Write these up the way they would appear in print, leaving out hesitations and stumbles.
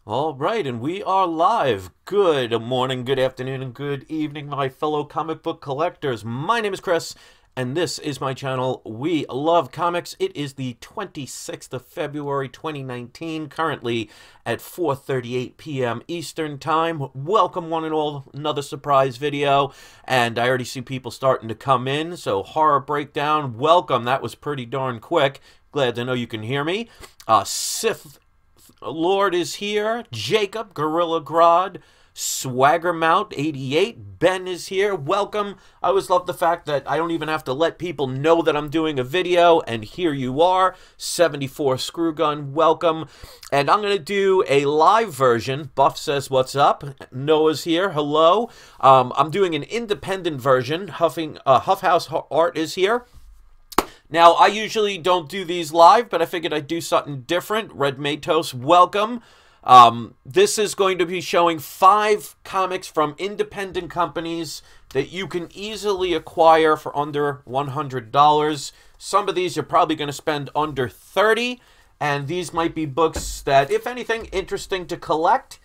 All right, and we are live. Good morning, good afternoon, and good evening, my fellow comic book collectors. My name is Chris, and this is my channel, We Love Comics. It is the 26th of February, 2019, currently at 4:38 p.m. Eastern Time. Welcome, one and all, another surprise video, and I already see people starting to come in, so horror breakdown, welcome. That was pretty darn quick. Glad to know you can hear me. Sith Lord is here. Jacob, Gorilla Grodd, Swagger Mount 88, Ben is here. Welcome. I always love the fact that I don't even have to let people know that I'm doing a video, and here you are. 74 Screwgun, welcome. And I'm going to do a live version. Buff says, what's up? Noah's here. Hello. I'm doing an independent version. Huff House Art is here. Now, I usually don't do these live, but I figured I'd do something different. Red Matos, welcome. This is going to be showing 5 comics from independent companies that you can easily acquire for under $100. Some of these you're probably going to spend under $30, and these might be books that, if anything, interesting to collect,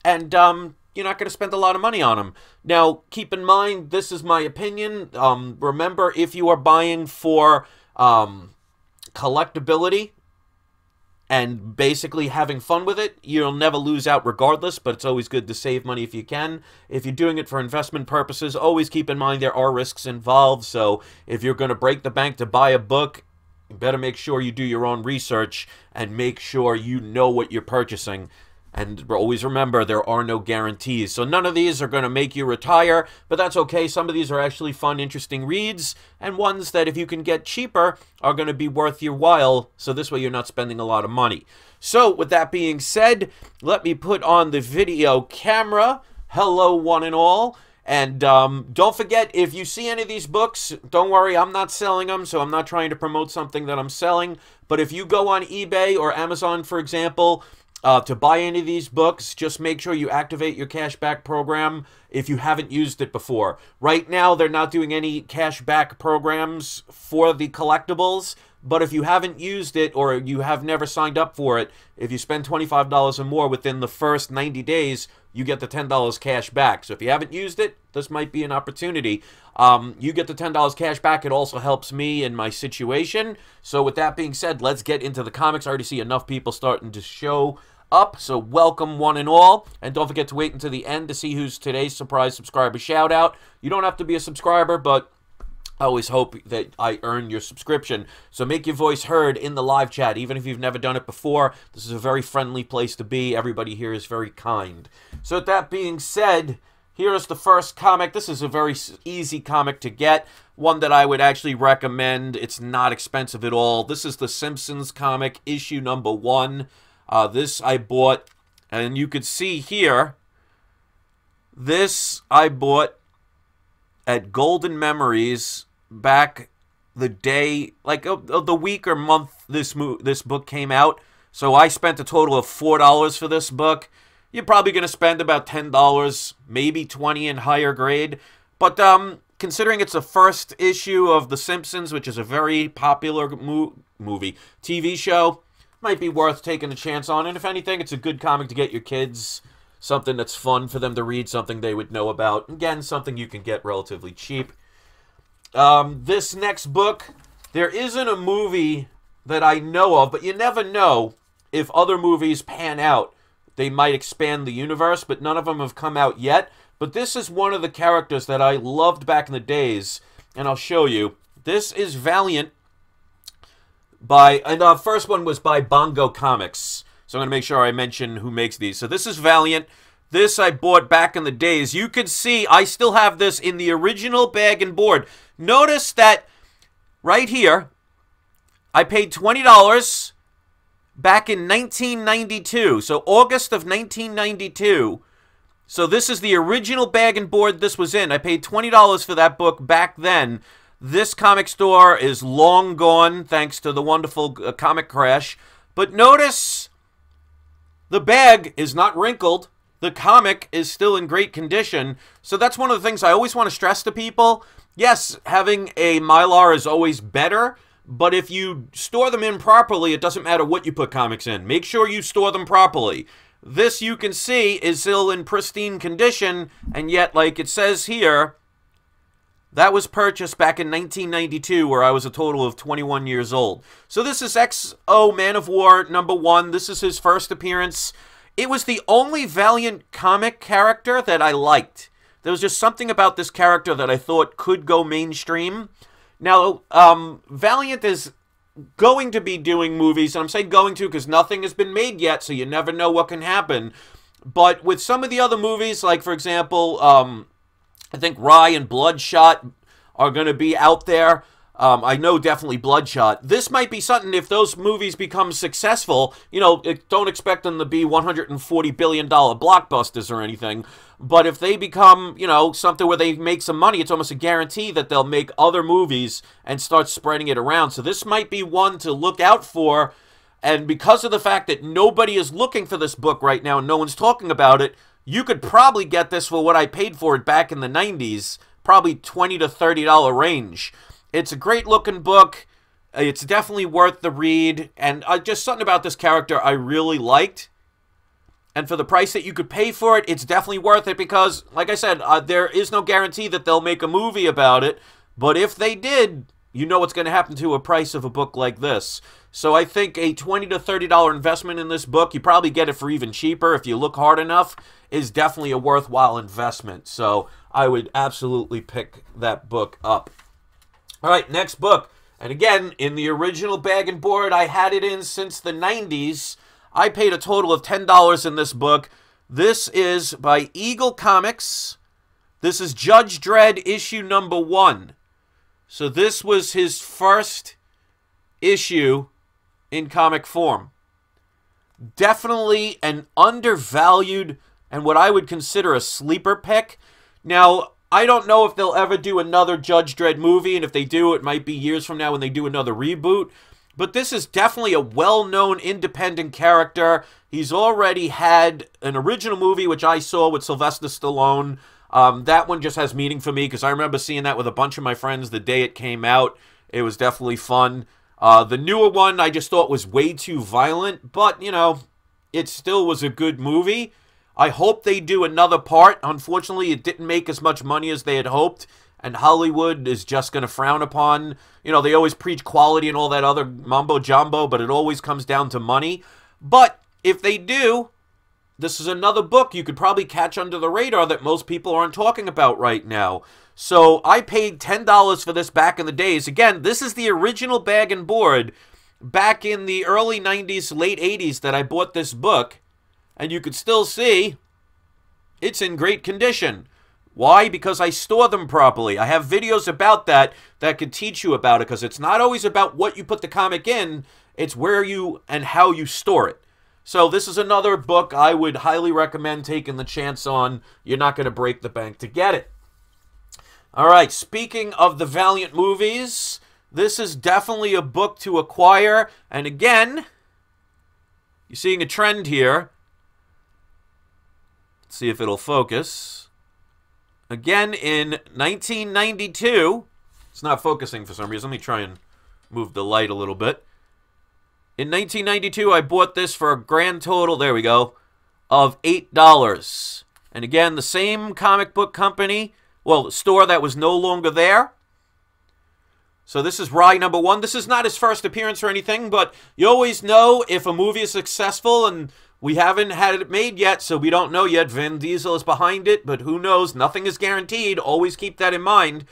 and you're not going to spend a lot of money on them. Now, keep in mind, this is my opinion. Remember, if you are buying for collectability and basically having fun with it, you'll never lose out regardless, but it's always good to save money if you can. If you're doing it for investment purposes, always keep in mind there are risks involved, so if you're going to break the bank to buy a book, you better make sure you do your own research and make sure you know what you're purchasing. And always remember, there are no guarantees. So none of these are going to make you retire, but that's okay. Some of these are actually fun, interesting reads, and ones that if you can get cheaper are going to be worth your while, so this way you're not spending a lot of money. So with that being said, let me put on the video camera. Hello, one and all. And don't forget, if you see any of these books, don't worry, I'm not selling them, so I'm not trying to promote something that I'm selling. But if you go on eBay or Amazon, for example, to buy any of these books, just make sure you activate your cashback program if you haven't used it before. Right now, they're not doing any cashback programs for the collectibles, but if you haven't used it or you have never signed up for it, if you spend $25 or more within the first 90 days, you get the $10 cash back. So if you haven't used it, this might be an opportunity. You get the $10 cash back. It also helps me in my situation. So with that being said, let's get into the comics. I already see enough people starting to show up, so welcome one and all. And don't forget to wait until the end to see who's today's surprise subscriber shout out. You don't have to be a subscriber, but I always hope that I earn your subscription. So make your voice heard in the live chat, even if you've never done it before. This is a very friendly place to be. Everybody here is very kind. So with that being said, here is the first comic. This is a very easy comic to get. One that I would actually recommend. It's not expensive at all. This is the Simpsons comic, issue number 1. This I bought, and you could see here, this I bought at Golden Memories back the day, like the week or month this book came out. So I spent a total of $4 for this book. You're probably going to spend about $10, maybe $20 in higher grade. But considering it's the first issue of The Simpsons, which is a very popular movie, TV show, might be worth taking a chance on. And if anything, it's a good comic to get your kids. Something that's fun for them to read, something they would know about. Again, something you can get relatively cheap. This next book, there isn't a movie that I know of, but you never know if other movies pan out. They might expand the universe, but none of them have come out yet. But this is one of the characters that I loved back in the days, and I'll show you. This is Valiant. And the first one was by Bongo Comics. So I'm going to make sure I mention who makes these. So this is Valiant. This I bought back in the days. You can see I still have this in the original bag and board. Notice that right here, I paid $20 back in 1992. So August of 1992. So this is the original bag and board this was in. I paid $20 for that book back then. This comic store is long gone, thanks to the wonderful comic crash. But notice, the bag is not wrinkled. The comic is still in great condition. So that's one of the things I always want to stress to people. Yes, having a Mylar is always better, but if you store them in properly, it doesn't matter what you put comics in. Make sure you store them properly. This, you can see, is still in pristine condition, and yet, like it says here, that was purchased back in 1992, where I was a total of 21 years old. So this is XO Manowar #1. This is his first appearance. It was the only Valiant comic character that I liked. There was just something about this character that I thought could go mainstream. Now, Valiant is going to be doing movies, and I'm saying going to because nothing has been made yet, so you never know what can happen. But with some of the other movies, like, for example, I think Rye and Bloodshot are going to be out there. I know definitely Bloodshot. This might be something, if those movies become successful, you know, don't expect them to be $140 billion blockbusters or anything. But if they become, you know, something where they make some money, it's almost a guarantee that they'll make other movies and start spreading it around. So this might be one to look out for. And because of the fact that nobody is looking for this book right now and no one's talking about it, you could probably get this for what I paid for it back in the 90s, probably $20 to $30 range. It's a great-looking book. It's definitely worth the read. And just something about this character I really liked. And for the price that you could pay for it, it's definitely worth it because, like I said, there is no guarantee that they'll make a movie about it. But if they did, you know what's going to happen to a price of a book like this. So I think a $20 to $30 investment in this book, you probably get it for even cheaper if you look hard enough, is definitely a worthwhile investment. So I would absolutely pick that book up. All right, next book. And again, in the original bag and board, I had it in since the 90s. I paid a total of $10 in this book. This is by Eagle Comics. This is Judge Dredd issue #1. So this was his first issue in comic form. Definitely an undervalued and what I would consider a sleeper pick. Now, I don't know if they'll ever do another Judge Dredd movie, and if they do, it might be years from now when they do another reboot. But this is definitely a well-known independent character. He's already had an original movie, which I saw with Sylvester Stallone. That one just has meaning for me, because I remember seeing that with a bunch of my friends the day it came out. It was definitely fun. The newer one I just thought was way too violent, but, you know, it still was a good movie. I hope they do another part. Unfortunately, it didn't make as much money as they had hoped, and Hollywood is just going to frown upon. You know, they always preach quality and all that other mumbo-jumbo, but it always comes down to money. But if they do, this is another book you could probably catch under the radar that most people aren't talking about right now. So I paid $10 for this back in the days. Again, this is the original bag and board back in the early 90s, late 80s that I bought this book. And you could still see it's in great condition. Why? Because I store them properly. I have videos about that could teach you about it, because it's not always about what you put the comic in, it's where you and how you store it. So this is another book I would highly recommend taking the chance on. You're not going to break the bank to get it. All right, speaking of the Valiant movies, this is definitely a book to acquire. And again, you're seeing a trend here. Let's see if it'll focus. Again, in 1992, it's not focusing for some reason. Let me try and move the light a little bit. In 1992, I bought this for a grand total, there we go, of $8. And again, the same comic book company, well, store that was no longer there. So this is Rye #1. This is not his first appearance or anything, but you always know if a movie is successful, and we haven't had it made yet, so we don't know yet. Vin Diesel is behind it, but who knows? Nothing is guaranteed. Always keep that in mind.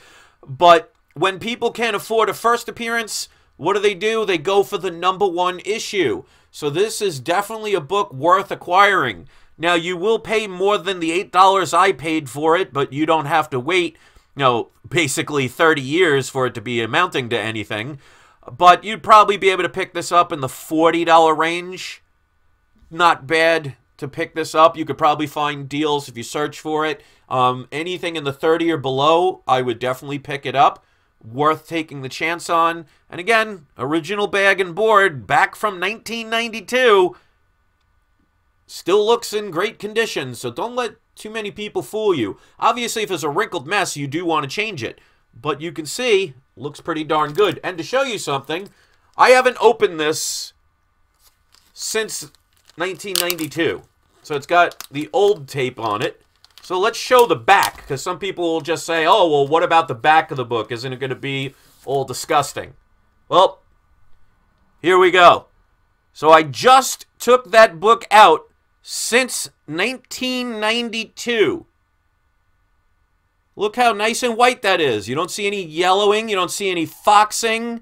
But when people can't afford a first appearance, what do? They go for the #1 issue. So this is definitely a book worth acquiring. Now, you will pay more than the $8 I paid for it, but you don't have to wait, you know, basically 30 years for it to be amounting to anything. But you'd probably be able to pick this up in the $40 range. Not bad to pick this up. You could probably find deals if you search for it. Anything in the 30 or below, I would definitely pick it up. Worth taking the chance on. And again, original bag and board, back from 1992. Still looks in great condition, so don't let too many people fool you. Obviously, if it's a wrinkled mess, you do want to change it. But you can see, looks pretty darn good. And to show you something, I haven't opened this since 1992. So it's got the old tape on it. So let's show the back, because some people will just say, oh, well, what about the back of the book? Isn't it going to be all disgusting? Well, here we go. So I just took that book out since 1992. Look how nice and white that is. You don't see any yellowing. You don't see any foxing.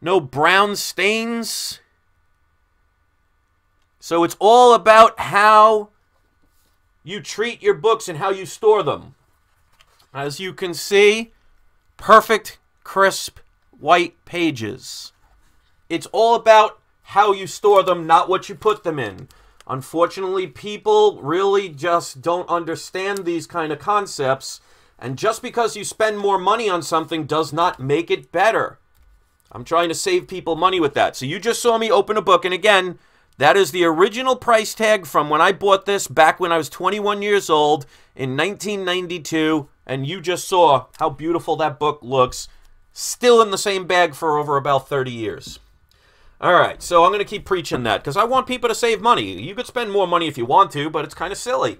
No brown stains. So it's all about how you treat your books and how you store them. As you can see, perfect, crisp, white pages. It's all about how you store them, not what you put them in. Unfortunately, people really just don't understand these kind of concepts. And just because you spend more money on something does not make it better. I'm trying to save people money with that. So you just saw me open a book. And again, that is the original price tag from when I bought this back when I was 21 years old in 1992. And you just saw how beautiful that book looks. Still in the same bag for over about 30 years. All right, so I'm going to keep preaching that because I want people to save money. You could spend more money if you want to, but it's kind of silly.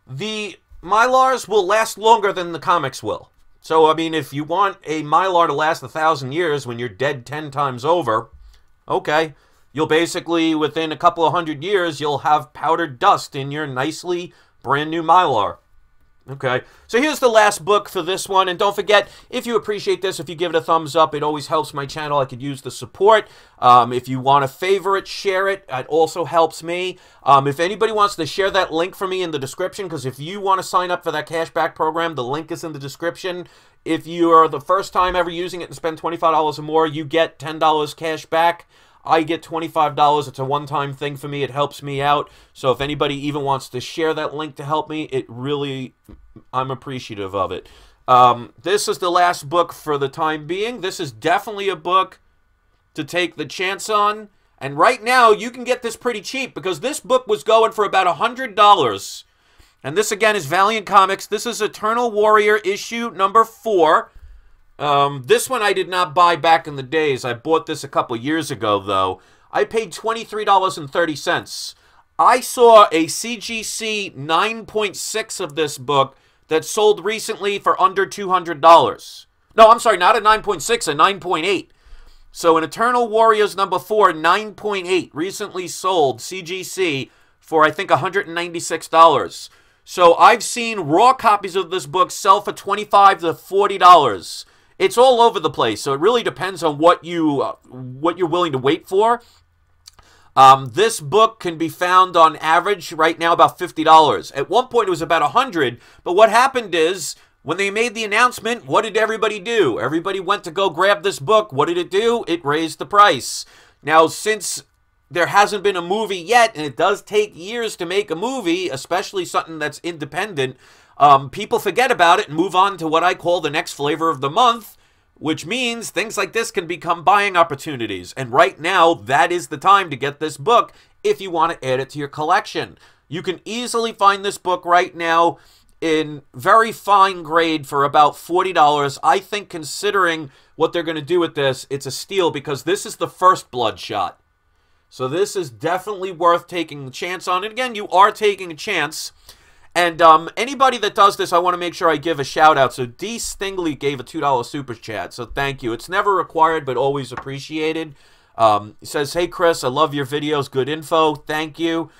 The Mylars will last longer than the comics will. So, I mean, if you want a Mylar to last 1,000 years when you're dead 10 times over, okay, you'll basically, within a couple of 100 years, you'll have powdered dust in your nicely brand new Mylar. Okay, so here's the last book for this one, and don't forget, if you appreciate this, if you give it a thumbs up, it always helps my channel. I could use the support. If you want to favorite, share it. It also helps me. If anybody wants to share that link for me in the description, because if you want to sign up for that cashback program, the link is in the description. If you are the first time ever using it and spend $25 or more, you get $10 cash back. I get $25. It's a one-time thing for me. It helps me out. So if anybody even wants to share that link to help me, it really, I'm appreciative of it. This is the last book for the time being. This is definitely a book to take the chance on. And right now, you can get this pretty cheap because this book was going for about $100. And this, again, is Valiant Comics. This is Eternal Warrior issue number 4. This one I did not buy back in the days. I bought this a couple years ago, though. I paid $23.30. I saw a CGC 9.6 of this book that sold recently for under $200. No, I'm sorry, not a 9.6, a 9.8. So an Eternal Warriors number 4, 9.8, recently sold CGC for, I think, $196. So I've seen raw copies of this book sell for $25 to $40. It's all over the place, so it really depends on what you're willing to wait for. This book can be found on average right now about $50. At one point, it was about $100, but what happened is when they made the announcement, what did everybody do? Everybody went to go grab this book. What did it do? It raised the price. Now, since there hasn't been a movie yet, and it does take years to make a movie, especially something that's independent, people forget about it and move on to what I call the next flavor of the month, which means things like this can become buying opportunities. And right now, that is the time to get this book if you want to add it to your collection. You can easily find this book right now in very fine grade for about $40. I think considering what they're going to do with this, it's a steal because this is the first Bloodshot. So this is definitely worth taking a chance on. And again, you are taking a chance. And anybody that does this, I want to make sure I give a shout out. So D. Stingley gave a $2 super chat. So thank you. It's never required, but always appreciated. He says, hey, Chris, I love your videos. Good info. Thank you.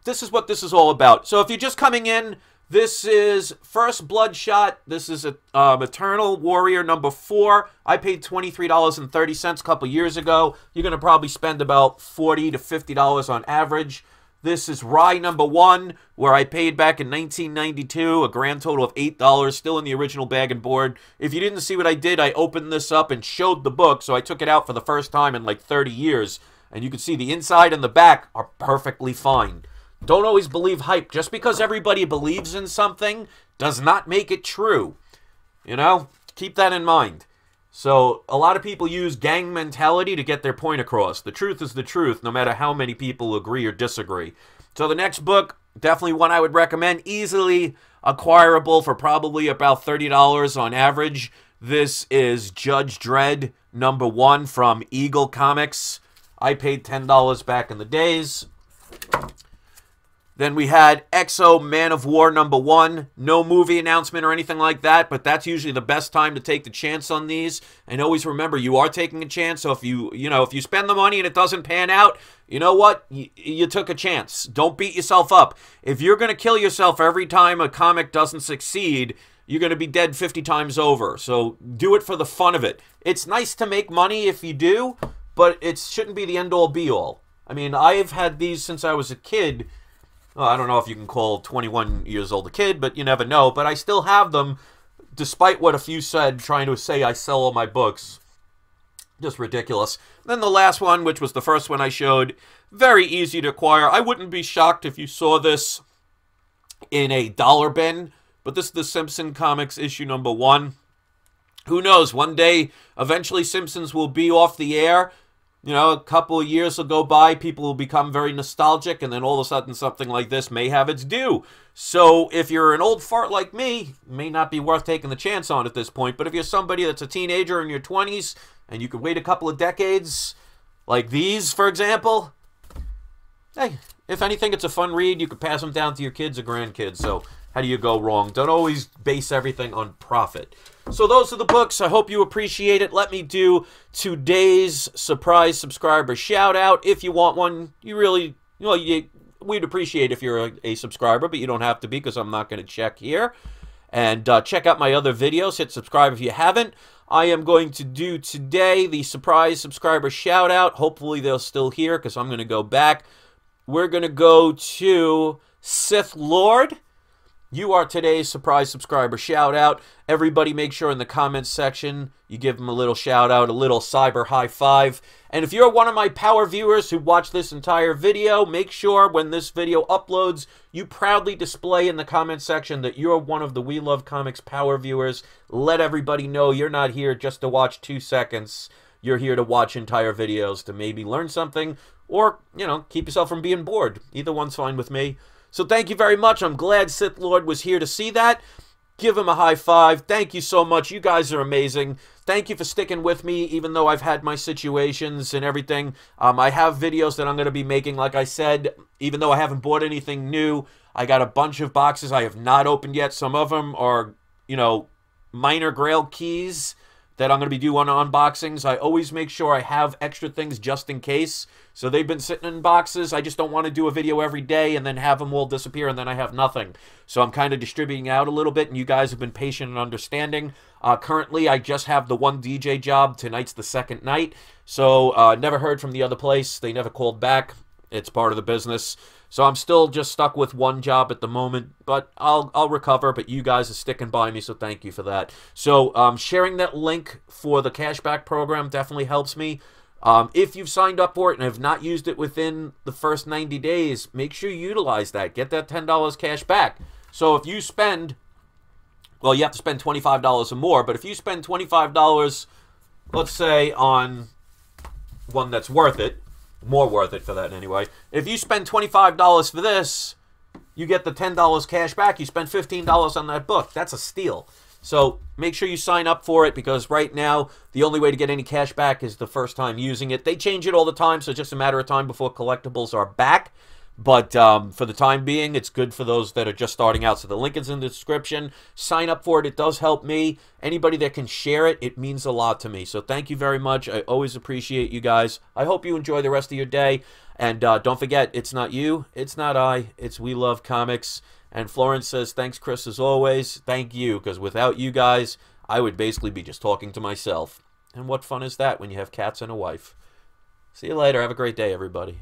This is what this is all about. So if you're just coming in, this is First Bloodshot. This is Eternal Warrior number 4. I paid $23.30 a couple years ago. You're going to probably spend about $40 to $50 on average. This is Rye number 1, where I paid back in 1992 a grand total of $8, still in the original bag and board. If you didn't see what I did, I opened this up and showed the book, so I took it out for the first time in like 30 years. And you can see the inside and the back are perfectly fine. Don't always believe hype. Just because everybody believes in something does not make it true. You know? Keep that in mind. So, a lot of people use gang mentality to get their point across. The truth is the truth, no matter how many people agree or disagree. So, the next book, definitely one I would recommend. Easily acquirable for probably about $30 on average. This is Judge Dredd number 1 from Eagle Comics. I paid $10 back in the days. Then we had Exo Manowar #1. No movie announcement or anything like that, but that's usually the best time to take the chance on these. And always remember, you are taking a chance. So if you spend the money and it doesn't pan out, you know what? You took a chance. Don't beat yourself up. If you're going to kill yourself every time a comic doesn't succeed, you're going to be dead 50 times over. So do it for the fun of it. It's nice to make money if you do, but it shouldn't be the end-all be-all. I mean, I've had these since I was a kid. Well, I don't know if you can call 21 years old a kid, but you never know. But I still have them, despite what a few said, trying to say I sell all my books. Just ridiculous. Then the last one, which was the first one I showed, very easy to acquire. I wouldn't be shocked if you saw this in a dollar bin, but this is the Simpsons Comics issue #1. Who knows? One day, eventually Simpsons will be off the air. You know, a couple of years will go by, people will become very nostalgic, and then all of a sudden something like this may have its due. So if you're an old fart like me, it may not be worth taking the chance on at this point. But if you're somebody that's a teenager in your 20s, and you could wait a couple of decades, like these, for example, hey, if anything, it's a fun read. You could pass them down to your kids or grandkids. So how do you go wrong? Don't always base everything on profit. So those are the books. I hope you appreciate it. Let me do today's surprise subscriber shout out. If you want one, we'd appreciate if you're a subscriber, but you don't have to be because I'm not going to check here. And check out my other videos. Hit subscribe if you haven't. I am going to do today the surprise subscriber shout out. Hopefully they're still here because I'm going to go back. We're going to go to Sith Lord. You are today's surprise subscriber shout out. Everybody make sure in the comments section you give them a little shout out, a little cyber high five. And if you're one of my power viewers who watched this entire video, make sure when this video uploads, you proudly display in the comment section that you're one of the We Love Comics power viewers. Let everybody know you're not here just to watch 2 seconds. You're here to watch entire videos to maybe learn something or, keep yourself from being bored. Either one's fine with me. So thank you very much. I'm glad Sith Lord was here to see that. Give him a high five. Thank you so much. You guys are amazing. Thank you for sticking with me, even though I've had my situations and everything. I have videos that I'm going to be making, like I said, even though I haven't bought anything new. I got a bunch of boxes I have not opened yet. Some of them are, minor grail keys that I'm going to be doing unboxings. I always make sure I have extra things just in case. So they've been sitting in boxes. I just don't want to do a video every day and then have them all disappear and then I have nothing. So I'm kind of distributing out a little bit, and you guys have been patient and understanding. Currently, I just have the one DJ job. Tonight's the second night. So never heard from the other place. They never called back. It's part of the business. So I'm still just stuck with one job at the moment, but I'll recover. But you guys are sticking by me, so thank you for that. So sharing that link for the cashback program definitely helps me. If you've signed up for it and have not used it within the first 90 days, make sure you utilize that. Get that $10 cash back. So if you spend, well, you have to spend $25 or more, but if you spend $25, let's say, on one that's worth it, more worth it for that anyway. If you spend $25 for this, you get the $10 cash back. You spend $15 on that book. That's a steal. So make sure you sign up for it, because right now the only way to get any cash back is the first time using it. They change it all the time, so it's just a matter of time before collectibles are back. But for the time being, it's good for those that are just starting out. So the link is in the description. Sign up for it. It does help me. Anybody that can share it, it means a lot to me. So thank you very much. I always appreciate you guys. I hope you enjoy the rest of your day. And don't forget, it's not you, it's not I, it's We Love Comics. And Florence says, thanks, Chris, as always. Thank you, because without you guys, I would basically be just talking to myself. And what fun is that when you have cats and a wife? See you later. Have a great day, everybody.